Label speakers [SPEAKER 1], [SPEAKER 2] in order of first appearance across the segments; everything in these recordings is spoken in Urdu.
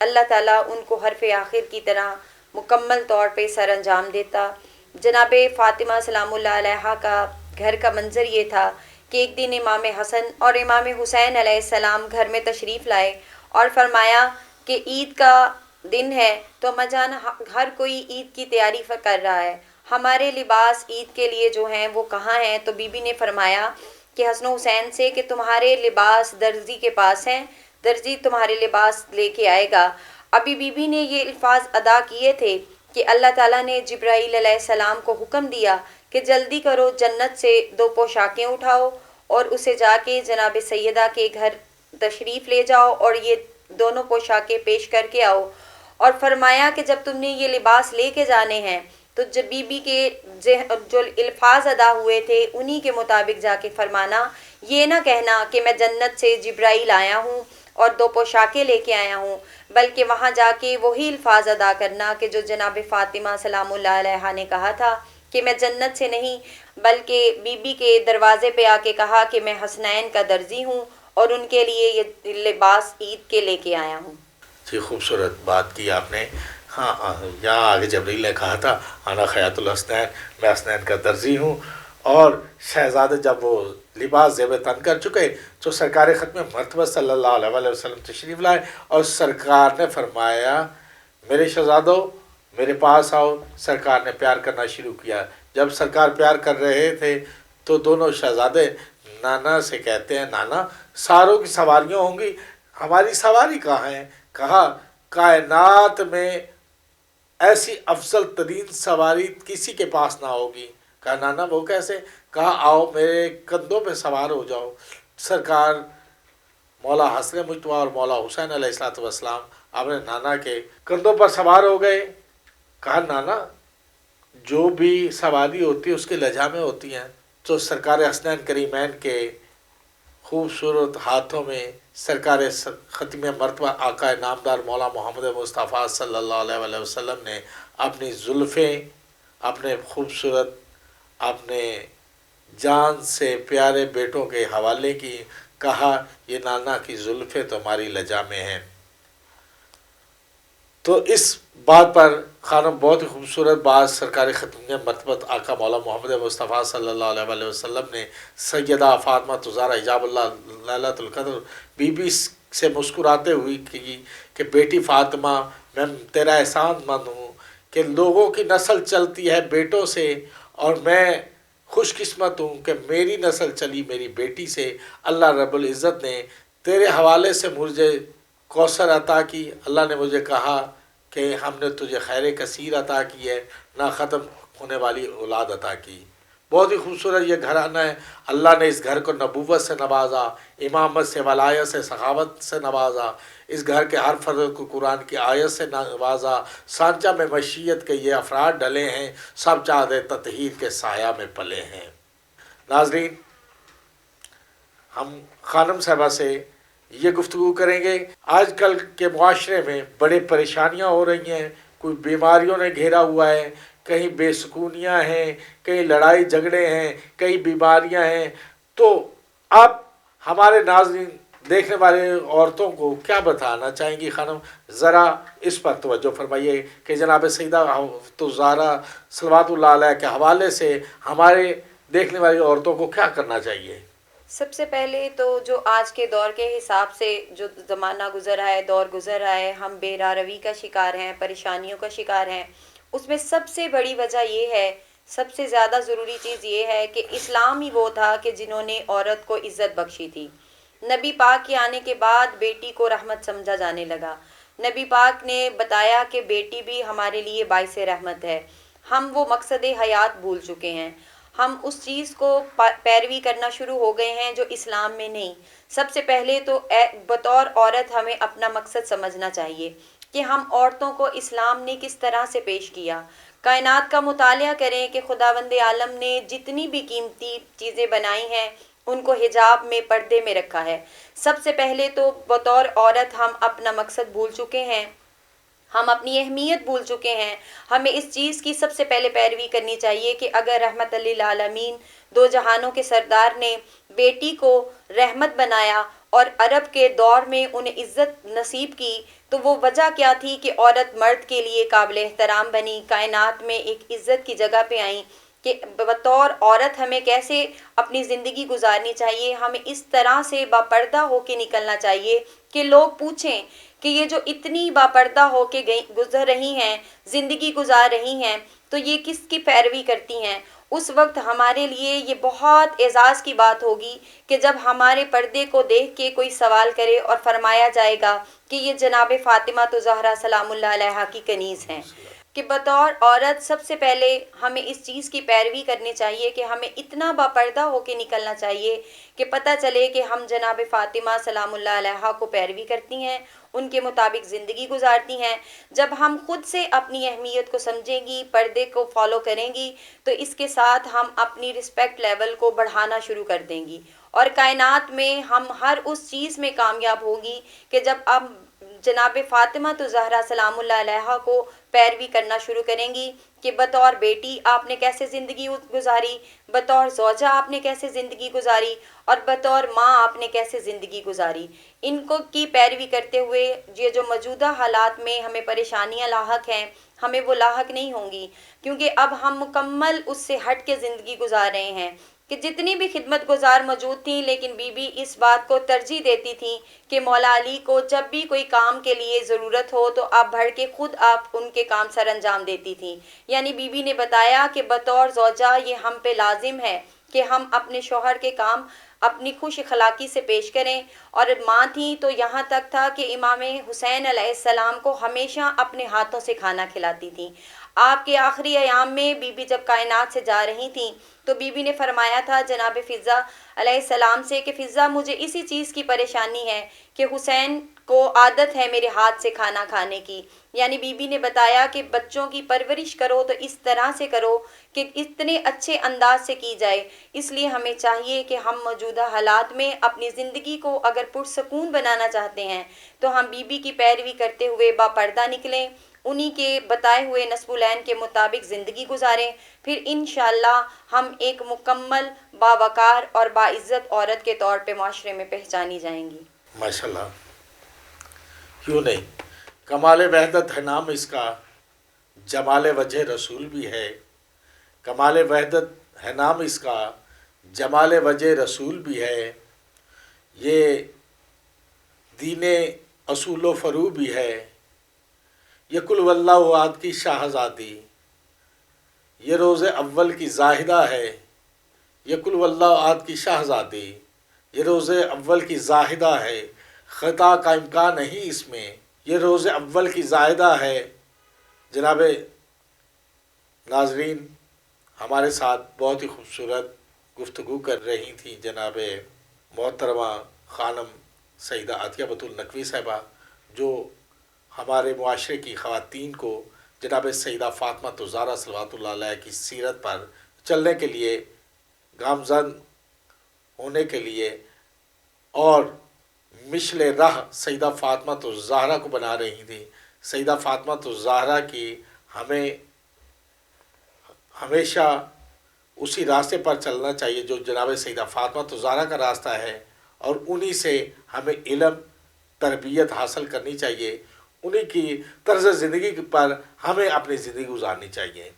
[SPEAKER 1] اللہ تعالیٰ ان کو حرف آخر کی طرح مکمل طور پہ سر انجام دیتا۔ جناب فاطمہ سلام اللہ علیہا کا گھر کا منظر یہ تھا کہ ایک دن امام حسن اور امام حسین علیہ السلام گھر میں تشریف لائے اور فرمایا کہ عید کا دن ہے تو اما جان ہر کوئی عید کی تیاری کر رہا ہے، ہمارے لباس عید کے لیے جو ہیں وہ کہاں ہیں؟ تو بی بی نے فرمایا کہ حسن و حسین سے کہ تمہارے لباس درزی کے پاس ہیں، درزی تمہارے لباس لے کے آئے گا۔ ابھی بی بی نے یہ الفاظ ادا کیے تھے کہ اللہ تعالیٰ نے جبرائیل علیہ السلام کو حکم دیا کہ جلدی کرو، جنت سے 2 پوشاکیں اٹھاؤ اور اسے جا کے جناب سیدہ کے گھر تشریف لے جاؤ اور یہ دونوں پوشاکیں پیش کر کے آؤ۔ اور فرمایا کہ جب تم نے یہ لباس لے کے جانے ہیں تو جب بی بی کے جو الفاظ ادا ہوئے تھے انہی کے مطابق جا کے فرمانا، یہ نہ کہنا کہ میں جنت سے جبرائیل آیا ہوں اور 2 پوشاکیں لے کے آیا ہوں، بلکہ وہاں جا کے وہی الفاظ ادا کرنا کہ جو جناب فاطمہ سلام اللہ علیہا نے کہا تھا کہ میں جنت سے نہیں بلکہ بی بی کے دروازے پہ آ کے کہا کہ میں حسنین کا درزی ہوں اور ان کے لیے یہ لباس عید کے لے کے آیا ہوں۔
[SPEAKER 2] جی خوبصورت بات کی آپ نے۔ ہاں یہاں آگے جبریل نے کہا تھا انا خیاط الحسنین، میں حسنین کا درزی ہوں، اور شہزادے جب وہ لباس زیب تن کر چکے تو سرکار ختم مرتبہ صلی اللہ علیہ وسلم تشریف لائے اور سرکار نے فرمایا میرے شہزادوں میرے پاس آؤ۔ سرکار نے پیار کرنا شروع کیا۔ جب سرکار پیار کر رہے تھے تو دونوں شہزادے نانا سے کہتے ہیں نانا ساروں کی سواریاں ہوں گی، ہماری سواری کہاں ہے؟ کہا کائنات میں ایسی افضل ترین سواری کسی کے پاس نہ ہوگی۔ کہا نانا وہ کیسے؟ کہا آؤ میرے کندھوں پہ سوار ہو جاؤ۔ سرکار مولا حسن مجتبی اور مولا حسین علیہ السلام اپنے نانا کے کندھوں پر سوار ہو گئے۔ کہا نانا جو بھی سواری ہوتی ہے اس کے لجامیں ہوتی ہیں، تو سرکار حسنین کریمین کے خوبصورت ہاتھوں میں سرکار ختم مرتبہ آقا نامدار مولا محمد مصطفیٰ صلی اللہ علیہ وسلم نے اپنی زلفیں اپنے خوبصورت اپنے جان سے پیارے بیٹوں کے حوالے کی۔ کہا یہ نانا کی زلفیں تمہاری لجا میں ہیں۔ تو اس بات پر خانم بہت ہی خوبصورت بات سرکار ختم مرتبہ آقا مولا محمد مصطفیٰ صلی اللہ علیہ وسلم نے سیدہ فاطمہ زہرا حجاب اللہ لیلۃ القدر بی بی سے مسکراتے ہوئی کی کہ بیٹی فاطمہ میں تیرا احسان مند ہوں کہ لوگوں کی نسل چلتی ہے بیٹوں سے، اور میں خوش قسمت ہوں کہ میری نسل چلی میری بیٹی سے۔ اللہ رب العزت نے تیرے حوالے سے مجھے کوثر عطا کی۔ اللہ نے مجھے کہا کہ ہم نے تجھے خیر کثیر عطا کی ہے، نہ ختم ہونے والی اولاد عطا کی۔ بہت ہی خوبصورت یہ گھرانہ ہے۔ اللہ نے اس گھر کو نبوت سے نوازا، امامت سے، ولایت سے، سخاوت سے نوازا۔ اس گھر کے ہر فرد کو قرآن کی آیت سے نوازا۔ سانچہ میں مشیت کے یہ افراد ڈلے ہیں، سب چاہتے تطہیر کے سایہ میں پلے ہیں۔ ناظرین، ہم خانم صاحبہ سے یہ گفتگو کریں گے۔ آج کل کے معاشرے میں بڑے پریشانیاں ہو رہی ہیں، کوئی بیماریوں نے گھیرا ہوا ہے، کہیں بے سکونیاں ہیں، کہیں لڑائی جھگڑے ہیں، کئی بیماریاں ہیں۔ تو آپ ہمارے ناظرین دیکھنے والے عورتوں کو کیا بتانا چاہیں گی خانم؟ ذرا اس پر توجہ فرمائیے کہ جناب سیدہ زہرا صلوات اللہ علیہ کے حوالے سے ہمارے دیکھنے والی عورتوں کو کیا کرنا چاہیے؟
[SPEAKER 1] سب سے پہلے تو جو آج کے دور کے حساب سے جو زمانہ گزر رہا ہے، دور گزر رہا ہے، ہم بے راہ روی کا شکار ہیں، پریشانیوں کا شکار ہیں۔ اس میں سب سے بڑی وجہ یہ ہے، سب سے زیادہ ضروری چیز یہ ہے کہ اسلام ہی وہ تھا کہ جنہوں نے عورت کو عزت بخشی تھی۔ نبی پاک کے آنے کے بعد بیٹی کو رحمت سمجھا جانے لگا۔ نبی پاک نے بتایا کہ بیٹی بھی ہمارے لیے باعث رحمت ہے۔ ہم وہ مقصد حیات بھول چکے ہیں، ہم اس چیز کو پیروی کرنا شروع ہو گئے ہیں جو اسلام میں نہیں۔ سب سے پہلے تو بطور عورت ہمیں اپنا مقصد سمجھنا چاہیے کہ ہم عورتوں کو اسلام نے کس طرح سے پیش کیا۔ کائنات کا مطالعہ کریں کہ خداوند عالم نے جتنی بھی قیمتی چیزیں بنائی ہیں ان کو حجاب میں، پردے میں رکھا ہے۔ سب سے پہلے تو بطور عورت ہم اپنا مقصد بھول چکے ہیں، ہم اپنی اہمیت بھول چکے ہیں۔ ہمیں اس چیز کی سب سے پہلے پیروی کرنی چاہیے کہ اگر رحمت للعالمین 2 جہانوں کے سردار نے بیٹی کو رحمت بنایا اور عرب کے دور میں انہیں عزت نصیب کی، تو وہ وجہ کیا تھی کہ عورت مرد کے لیے قابل احترام بنی، کائنات میں ایک عزت کی جگہ پہ آئیں، کہ بطور عورت ہمیں کیسے اپنی زندگی گزارنی چاہیے، ہمیں اس طرح سے باپردہ ہو کے نکلنا چاہیے کہ لوگ پوچھیں کہ یہ جو اتنی باپردہ ہو کے گزر رہی ہیں، زندگی گزار رہی ہیں، تو یہ کس کی پیروی کرتی ہیں۔ اس وقت ہمارے لیے یہ بہت اعزاز کی بات ہوگی کہ جب ہمارے پردے کو دیکھ کے کوئی سوال کرے اور فرمایا جائے گا کہ یہ جناب فاطمہ زہرا سلام اللہ علیہا کی کنیز ہیں، کہ بطور عورت سب سے پہلے ہمیں اس چیز کی پیروی کرنی چاہیے کہ ہمیں اتنا باپردہ ہو کے نکلنا چاہیے کہ پتہ چلے کہ ہم جناب فاطمہ سلام اللہ علیہا کو پیروی کرتی ہیں، ان کے مطابق زندگی گزارتی ہیں۔ جب ہم خود سے اپنی اہمیت کو سمجھیں گی، پردے کو فالو کریں گی، تو اس کے ساتھ ہم اپنی رسپیکٹ لیول کو بڑھانا شروع کر دیں گی، اور کائنات میں ہم ہر اس چیز میں کامیاب ہوگی کہ جب اب جناب فاطمہ زہرا سلام اللہ علیہا کو پیروی کرنا شروع کریں گی کہ بطور بیٹی آپ نے کیسے زندگی گزاری، بطور زوجہ آپ نے کیسے زندگی گزاری، اور بطور ماں آپ نے کیسے زندگی گزاری۔ ان کو کی پیروی کرتے ہوئے یہ جو موجودہ حالات میں ہمیں پریشانیاں لاحق ہیں، ہمیں وہ لاحق نہیں ہوں گی، کیونکہ اب ہم مکمل اس سے ہٹ کے زندگی گزار رہے ہیں کہ جتنی بھی خدمت گزار موجود تھیں، لیکن بی بی اس بات کو ترجیح دیتی تھیں کہ مولا علی کو جب بھی کوئی کام کے لیے ضرورت ہو تو آپ بڑھ کے خود آپ ان کے کام سر انجام دیتی تھیں۔ یعنی بی بی نے بتایا کہ بطور زوجہ یہ ہم پہ لازم ہے کہ ہم اپنے شوہر کے کام اپنی خوش اخلاقی سے پیش کریں، اور ماں تھیں تو یہاں تک تھا کہ امام حسین علیہ السلام کو ہمیشہ اپنے ہاتھوں سے کھانا کھلاتی تھیں۔ آپ کے آخری ایام میں بی بی جب کائنات سے جا رہی تھیں تو بی بی نے فرمایا تھا جناب فضہ علیہ السلام سے کہ فضہ مجھے اسی چیز کی پریشانی ہے کہ حسین کو عادت ہے میرے ہاتھ سے کھانا کھانے کی۔ یعنی بی بی نے بتایا کہ بچوں کی پرورش کرو تو اس طرح سے کرو کہ اتنے اچھے انداز سے کی جائے۔ اس لیے ہمیں چاہیے کہ ہم موجودہ حالات میں اپنی زندگی کو اگر پرسکون بنانا چاہتے ہیں تو ہم بی بی کی پیروی کرتے ہوئے باپردہ نکلیں، انہی کے بتائے ہوئے نصب العین کے مطابق زندگی گزاریں، پھر انشاءاللہ ہم ایک مکمل باوقار اور باعزت عورت کے طور پہ معاشرے میں پہچانی جائیں گی۔
[SPEAKER 2] ماشاءاللہ، کیوں نہیں؟ کمال وحدت ہے نام اس کا، جمال وجہ رسول بھی ہے۔ کمال وحدت ہے نام اس کا، جمال وجہ رسول بھی ہے۔ یہ دین اصول و فرو بھی ہے۔ یہ کل واللہ احد کی شاہزادی، یہ روز اول کی زاہدہ ہے۔ یہ کل واللہ احد کی شاہزادی، یہ روز اول کی زاہدہ ہے، خطا کا امکان نہیں اس میں، یہ روز اول کی زاہدہ ہے۔ جناب ناظرین، ہمارے ساتھ بہت ہی خوبصورت گفتگو کر رہی تھی جناب محترمہ خانم سیدہ عطیہ بتول نقوی صاحبہ، جو ہمارے معاشرے کی خواتین کو جناب سیدہ فاطمہ زہرا صلوات اللہ علیہ کی سیرت پر چلنے کے لیے، گامزن ہونے کے لیے اور مشل راہ سیدہ فاطمہ زہرا کو بنا رہی تھی۔ سیدہ فاطمہ زہرا کی ہمیں ہمیشہ اسی راستے پر چلنا چاہیے جو جناب سیدہ فاطمہ زہرا کا راستہ ہے، اور انہی سے ہمیں علم تربیت حاصل کرنی چاہیے، انہی کی طرز زندگی پر ہمیں اپنی زندگی گزارنی چاہیے۔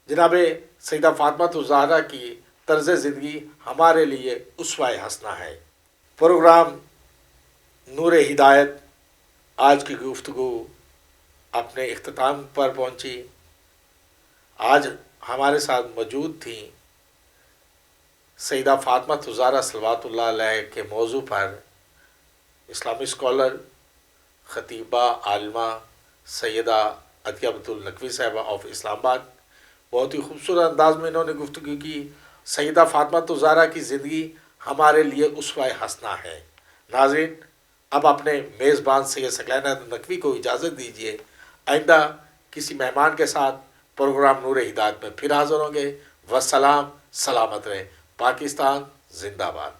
[SPEAKER 2] جناب سیدہ فاطمہ زہرا کی طرز زندگی ہمارے لیے اسوہ حسنہ ہے۔ پروگرام نور ہدایت آج کی گفتگو اپنے اختتام پر پہنچی۔ آج ہمارے ساتھ موجود تھیں سیدہ فاطمہ زہرا صلوات اللہ علیہ کے موضوع پر اسلامی اسکالر، خطیبہ، عالمہ سیدہ عطیہ بتول نقوی صاحبہ آف اسلام آباد۔ بہت ہی خوبصورت انداز میں انہوں نے گفتگو کی۔ سیدہ فاطمہ زہرا کی زندگی ہمارے لیے اسوہ حسنہ ہے۔ ناظرین، اب اپنے میزبان سید ثقلین نقوی کو اجازت دیجیے، آئندہ کسی مہمان کے ساتھ پروگرام نور ہدایت میں پھر حاضر ہوں گے۔ والسلام، سلامت رہیں۔ پاکستان زندہ باد۔